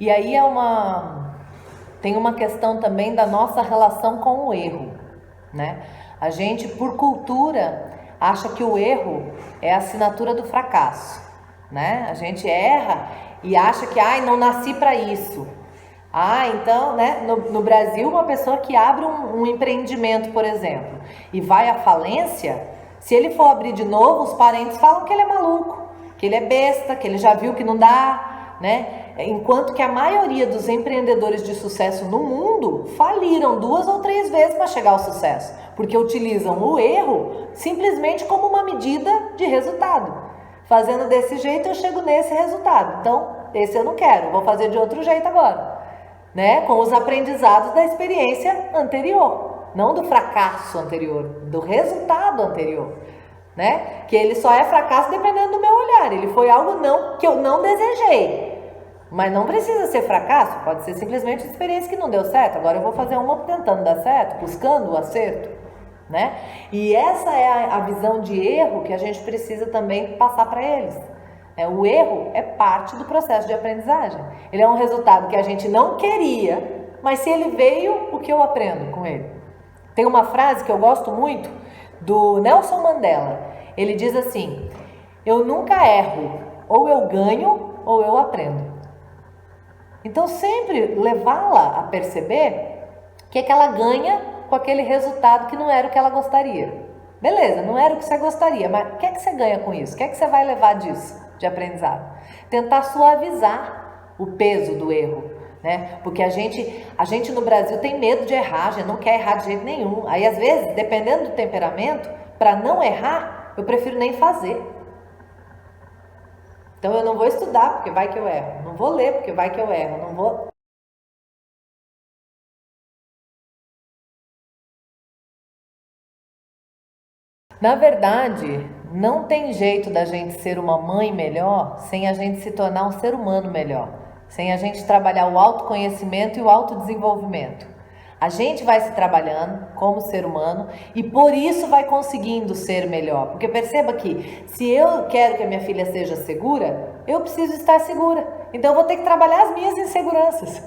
E aí tem uma questão também da nossa relação com o erro, né? A gente, por cultura, acha que o erro é a assinatura do fracasso, né? A gente erra e acha que, não nasci para isso. Então, né? No Brasil, uma pessoa que abre um empreendimento, por exemplo, e vai à falência, se ele for abrir de novo, os parentes falam que ele é maluco, que ele é besta, que ele já viu que não dá, né? Enquanto que a maioria dos empreendedores de sucesso no mundo faliram 2 ou 3 vezes para chegar ao sucesso, porque utilizam o erro simplesmente como uma medida de resultado. Fazendo desse jeito eu chego nesse resultado, então esse eu não quero, vou fazer de outro jeito agora, né? Com os aprendizados da experiência anterior, não do fracasso anterior, do resultado anterior, né? Que ele só é fracasso dependendo do meu olhar, ele foi algo que eu não desejei. Mas não precisa ser fracasso, pode ser simplesmente experiência que não deu certo. Agora eu vou fazer uma tentando dar certo, buscando o acerto, né? E essa é a visão de erro que a gente precisa também passar para eles. O erro é parte do processo de aprendizagem. Ele é um resultado que a gente não queria, mas se ele veio, o que eu aprendo com ele? Tem uma frase que eu gosto muito do Nelson Mandela. Ele diz assim: eu nunca erro, ou eu ganho ou eu aprendo. Então sempre levá-la a perceber que ela ganha com aquele resultado que não era o que ela gostaria. Beleza, não era o que você gostaria, mas o que é que você ganha com isso? O que é que você vai levar disso de aprendizado? Tentar suavizar o peso do erro, né? Porque a gente no Brasil tem medo de errar, a gente não quer errar de jeito nenhum. Aí às vezes, dependendo do temperamento, para não errar, eu prefiro nem fazer. Então eu não vou estudar porque vai que eu erro, não vou ler porque vai que eu erro, não vou... Na verdade, não tem jeito da gente ser uma mãe melhor sem a gente se tornar um ser humano melhor, sem a gente trabalhar o autoconhecimento e o autodesenvolvimento. A gente vai se trabalhando como ser humano e por isso vai conseguindo ser melhor. Porque perceba que se eu quero que a minha filha seja segura, eu preciso estar segura. Então eu vou ter que trabalhar as minhas inseguranças.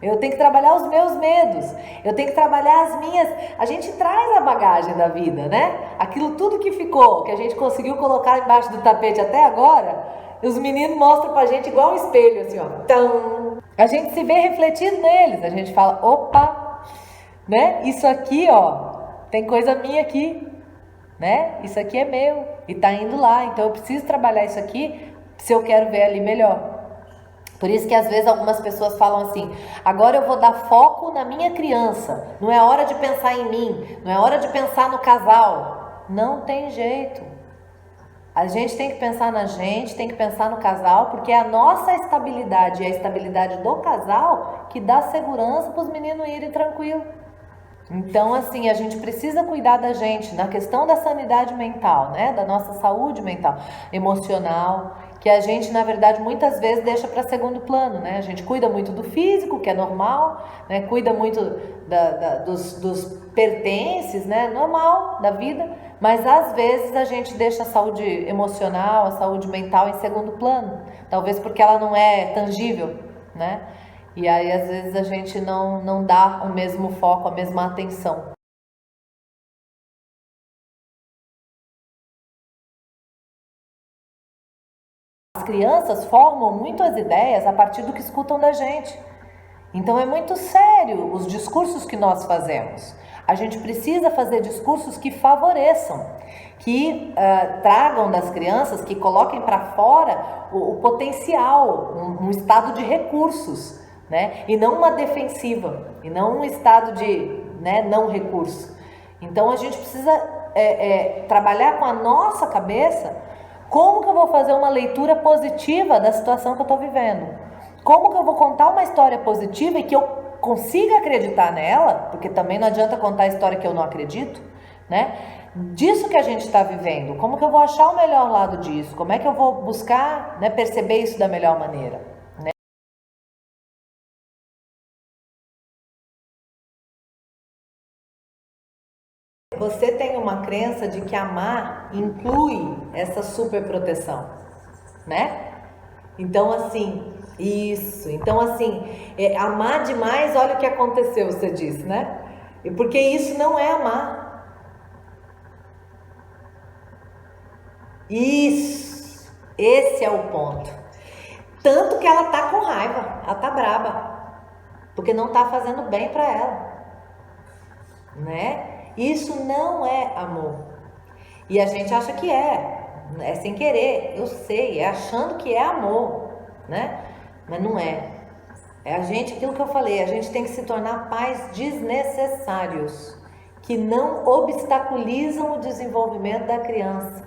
Eu tenho que trabalhar os meus medos, eu tenho que trabalhar as minhas... A gente traz a bagagem da vida, né? Aquilo tudo que ficou, que a gente conseguiu colocar embaixo do tapete até agora, os meninos mostram pra gente igual um espelho, assim, ó. Tão. A gente se vê refletido neles, a gente fala, opa, né? Isso aqui, ó, tem coisa minha aqui, né? Isso aqui é meu e tá indo lá, então eu preciso trabalhar isso aqui se eu quero ver ali melhor. Por isso que às vezes algumas pessoas falam assim, agora eu vou dar foco na minha criança, não é hora de pensar em mim, não é hora de pensar no casal. Não tem jeito. A gente tem que pensar na gente, tem que pensar no casal, porque é a nossa estabilidade e a estabilidade do casal que dá segurança para os meninos irem tranquilo. Então, assim, a gente precisa cuidar da gente na questão da sanidade mental, né? Da nossa saúde mental, emocional, que a gente, na verdade, muitas vezes deixa para segundo plano, né? A gente cuida muito do físico, que é normal, né? Cuida muito dos pertences, né? Normal da vida, mas às vezes a gente deixa a saúde emocional, a saúde mental em segundo plano, talvez porque ela não é tangível, né? E aí, às vezes, a gente não dá o mesmo foco, a mesma atenção. As crianças formam muitas ideias a partir do que escutam da gente. Então, é muito sério os discursos que nós fazemos. A gente precisa fazer discursos que favoreçam, que tragam das crianças, que coloquem para fora o potencial, um estado de recursos, né? E não uma defensiva, e não um estado de, né, não recurso. Então a gente precisa trabalhar com a nossa cabeça como que eu vou fazer uma leitura positiva da situação que eu estou vivendo. Como que eu vou contar uma história positiva e que eu consiga acreditar nela, porque também não adianta contar a história que eu não acredito, né? Disso que a gente está vivendo, como que eu vou achar o melhor lado disso? Como é que eu vou buscar, né, perceber isso da melhor maneira? Você tem uma crença de que amar inclui essa super proteção, né? Então, assim, Isso. Então, assim, amar demais, olha o que aconteceu, você disse, né? E porque isso não é amar. Isso. Esse é o ponto. Tanto que ela tá com raiva, ela tá braba, porque não tá fazendo bem para ela, né? Isso não é amor. E a gente acha que é sem querer, eu sei, é achando que é amor, né? Mas não é. É a gente, aquilo que eu falei, a gente tem que se tornar pais desnecessários, que não obstaculizam o desenvolvimento da criança.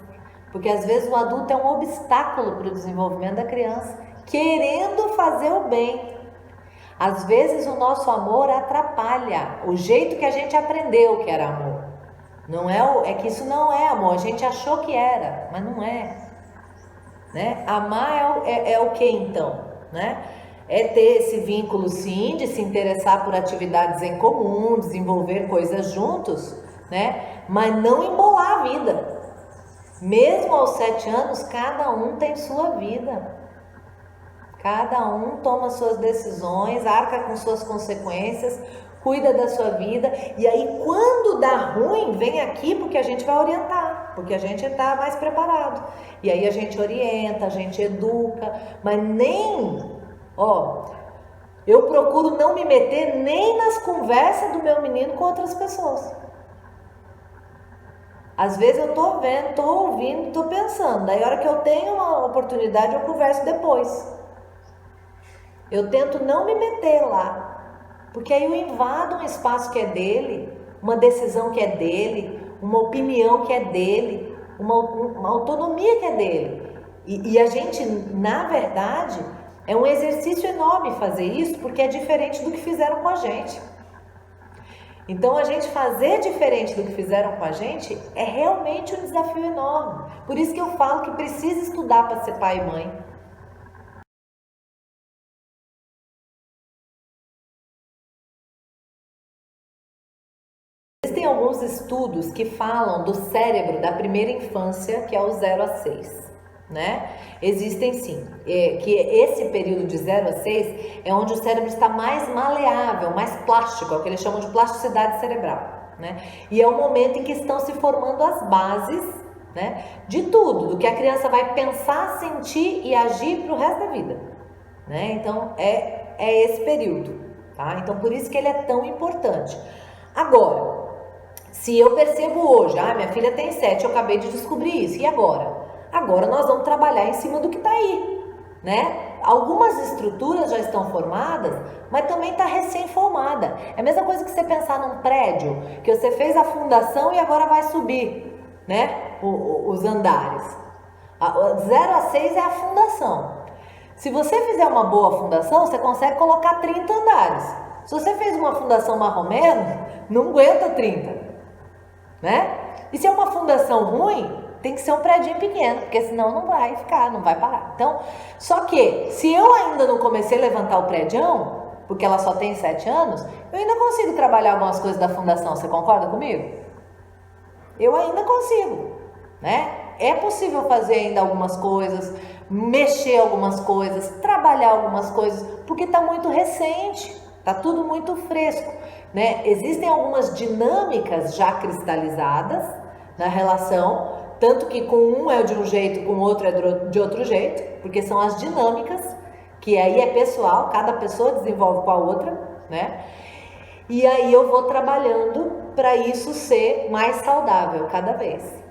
Porque às vezes o adulto é um obstáculo para o desenvolvimento da criança, querendo fazer o bem. Às vezes o nosso amor atrapalha o jeito que a gente aprendeu que era amor. Não é que isso não é amor, a gente achou que era, mas não é, né? Amar é o que então, né? É ter esse vínculo sim, de se interessar por atividades em comum, desenvolver coisas juntos, né? Mas não embolar a vida. Mesmo aos 7 anos, cada um tem sua vida. Cada um toma suas decisões, arca com suas consequências, cuida da sua vida. E aí, quando dá ruim, vem aqui porque a gente vai orientar, porque a gente está mais preparado. E aí a gente orienta, a gente educa, mas eu procuro não me meter nem nas conversas do meu menino com outras pessoas. Às vezes eu tô vendo, tô ouvindo, tô pensando. Daí a hora que eu tenho uma oportunidade, eu converso depois. Eu tento não me meter lá, porque aí eu invado um espaço que é dele, uma decisão que é dele, uma opinião que é dele, uma autonomia que é dele. E a gente, na verdade, é um exercício enorme fazer isso, porque é diferente do que fizeram com a gente. Então, a gente fazer diferente do que fizeram com a gente é realmente um desafio enorme. Por isso que eu falo que precisa estudar para ser pai e mãe. Existem alguns estudos que falam do cérebro da primeira infância, que é o 0 a 6, né? Existem sim, que esse período de 0 a 6 é onde o cérebro está mais maleável, mais plástico, é o que eles chamam de plasticidade cerebral, né? E é o momento em que estão se formando as bases, né, de tudo, do que a criança vai pensar, sentir e agir para o resto da vida, né? Então, é esse período, tá? Então, por isso que ele é tão importante. Agora, se eu percebo hoje, minha filha tem 7, eu acabei de descobrir isso, e agora? Agora nós vamos trabalhar em cima do que está aí, né? Algumas estruturas já estão formadas, mas também está recém-formada. É a mesma coisa que você pensar num prédio, que você fez a fundação e agora vai subir, né? Os andares. 0 a 6 é a fundação. Se você fizer uma boa fundação, você consegue colocar 30 andares. Se você fez uma fundação marromeno, não aguenta 30. Né? E se é uma fundação ruim, tem que ser um prédio pequeno, porque senão não vai ficar, não vai parar. Então, só que se eu ainda não comecei a levantar o prédião, porque ela só tem 7 anos, eu ainda consigo trabalhar algumas coisas da fundação. Você concorda comigo? Eu ainda consigo, né? É possível fazer ainda algumas coisas, mexer algumas coisas, trabalhar algumas coisas, porque está muito recente, está tudo muito fresco, né? Existem algumas dinâmicas já cristalizadas na relação, tanto que com um é de um jeito, com o outro é de outro jeito, porque são as dinâmicas, que aí é pessoal, cada pessoa desenvolve com a outra, né? E aí eu vou trabalhando para isso ser mais saudável cada vez.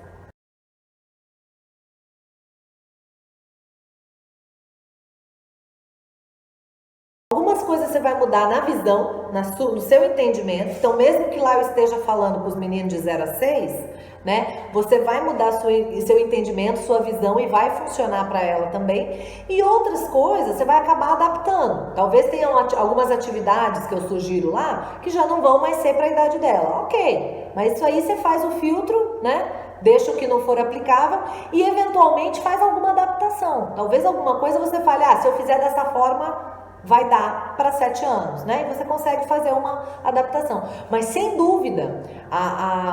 Algumas coisas você vai mudar na visão, no seu entendimento. Então, mesmo que lá eu esteja falando com os meninos de 0 a 6, né? Você vai mudar seu entendimento, sua visão, e vai funcionar para ela também. E outras coisas você vai acabar adaptando. Talvez tenham algumas atividades que eu sugiro lá que já não vão mais ser para a idade dela. Ok, mas isso aí você faz o filtro, né? Deixa o que não for aplicável e eventualmente faz alguma adaptação. Talvez alguma coisa você fale, se eu fizer dessa forma vai dar para 7 anos, né? E você consegue fazer uma adaptação. Mas sem dúvida,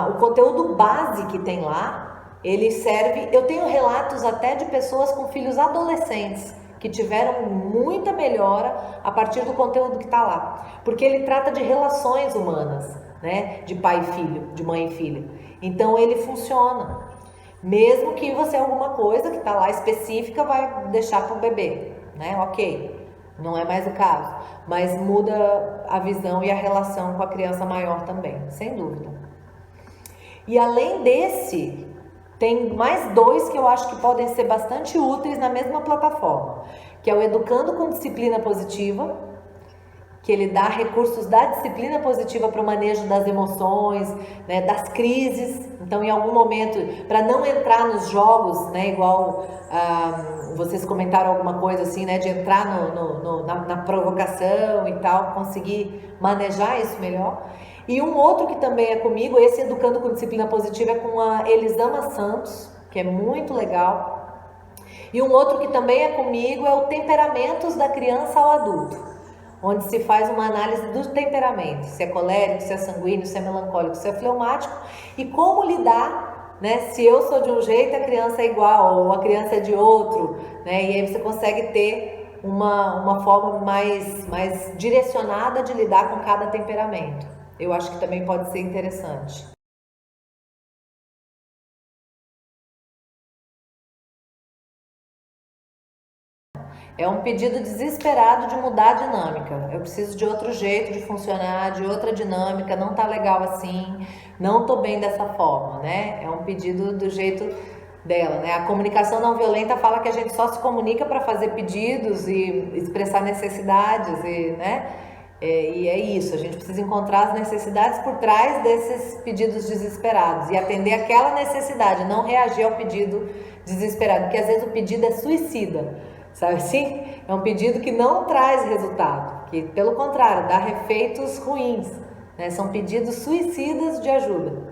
o conteúdo base que tem lá, ele serve. Eu tenho relatos até de pessoas com filhos adolescentes que tiveram muita melhora a partir do conteúdo que está lá. Porque ele trata de relações humanas, né? De pai e filho, de mãe e filha. Então ele funciona. Mesmo que você alguma coisa que está lá específica vai deixar para o bebê, né? Ok, não é mais o caso. Mas muda a visão e a relação com a criança maior também, sem dúvida. E além desse, tem mais dois que eu acho que podem ser bastante úteis na mesma plataforma, que é o Educando com Disciplina Positiva, que ele dá recursos da disciplina positiva para o manejo das emoções, né, das crises. Então, em algum momento, para não entrar nos jogos, né, igual vocês comentaram alguma coisa assim, né, de entrar na provocação e tal, conseguir manejar isso melhor. E um outro que também é comigo, esse Educando com Disciplina Positiva, é com a Elisama Santos, que é muito legal. E um outro que também é comigo é o Temperamentos da Criança ao Adulto, onde se faz uma análise do temperamento, se é colérico, se é sanguíneo, se é melancólico, se é fleumático, e como lidar, né, se eu sou de um jeito, a criança é igual, ou a criança é de outro, né, e aí você consegue ter uma forma mais direcionada de lidar com cada temperamento. Eu acho que também pode ser interessante. É um pedido desesperado de mudar a dinâmica. Eu preciso de outro jeito de funcionar, de outra dinâmica, não tá legal assim, não tô bem dessa forma, né? É um pedido do jeito dela, né? A comunicação não violenta fala que a gente só se comunica para fazer pedidos e expressar necessidades, né? E é isso, a gente precisa encontrar as necessidades por trás desses pedidos desesperados e atender aquela necessidade, não reagir ao pedido desesperado, porque às vezes o pedido é suicida, sabe assim? É um pedido que não traz resultado, que pelo contrário, dá efeitos ruins, né? São pedidos suicidas de ajuda.